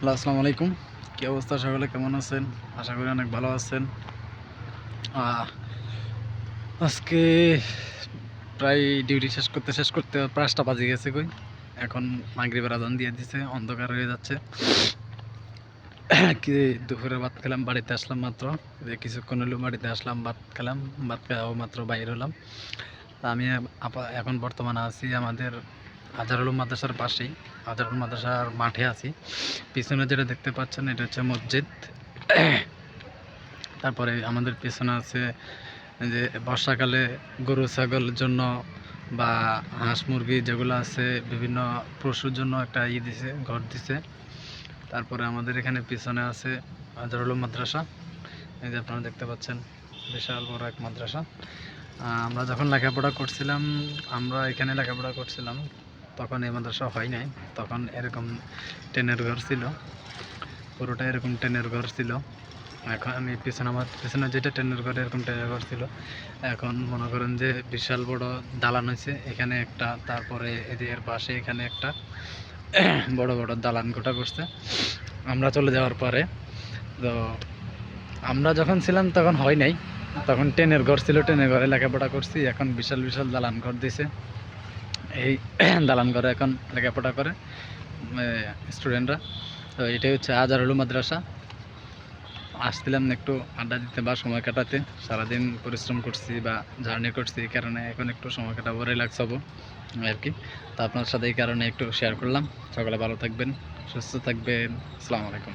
Hello, আসসালামু আলাইকুম। কী অবস্থা, সকলে কেমন আছেন? আশা করি অনেক ভালো আছেন। আহ, আজকে প্রায় ডিউটি শেষ করতে 5টা বাজে গেছে কই। এখন মাগরিবের আজান দিয়ে দিছে, অন্ধকার হয়ে যাচ্ছে। কি দুপুরে ভাত খেলাম, বাড়িতে আসলাম মাত্র। কিছুক্ষণ হলো বাড়িতে আসলাম, ভাত খেলাম। ভাত খাওয়া মাত্র বাইর হলাম। তা আমি এখন বর্তমানে আছি আমাদের আজহারুল উলুম মাদ্রাসার পাশেই। আজহারুল উলুম মাদ্রাসার মাঠে আছি। পিছনে যেটা দেখতে পাচ্ছেন এটা হচ্ছে মসজিদ। তারপরে আমাদের পেছনে আছে যে বর্ষাকালে গরু ছাগলের জন্য বা হাঁস মুরগি যেগুলো আছে বিভিন্ন পশুর জন্য একটা দিছে, ঘর দিছে। তারপরে আমাদের এখানে পিছনে আছে আজহারুল উলুম মাদ্রাসা। এই যে আপনারা দেখতে পাচ্ছেন বিশাল বড় এক মাদ্রাসা। আমরা যখন আমরা এখানে লেখাপড়া করছিলাম, তখন এই মাদ্রাসা হয় নাই। তখন এরকম টেনের ঘর ছিল, পুরোটা এরকম টেনের ঘর ছিল। এখন আমার পিছনে যেটা টেনের ঘর, এরকম টেনের ঘর ছিল। এখন মনে করেন যে বিশাল বড় দালান হয়েছে এখানে একটা, তারপরে এদের পাশে এখানে একটা বড় বড় দালান কোঠা করছে আমরা চলে যাওয়ার পরে। তো আমরা যখন ছিলাম তখন হয় নাই, তখন টেনের ঘর ছিল, টেনের ঘরে লেখাপড়া করছি। এখন বিশাল বিশাল দালান ঘর দিছে। এই দালান ঘরে এখন লেখাপড়া করে স্টুডেন্টরা। তো এটাই হচ্ছে আজহারুল উলুম মাদ্রাসা। আসছিলাম একটু আড্ডা দিতে বা সময় কাটাতে। সারাদিন পরিশ্রম করছি বা জার্নি করছি, এই কারণে এখন একটু সময় কাটাবো, রিল্যাক্স হবো আর কি। তো আপনার সাথে এই কারণে একটু শেয়ার করলাম। সকলে ভালো থাকবেন, সুস্থ থাকবেন। আসসালামু আলাইকুম।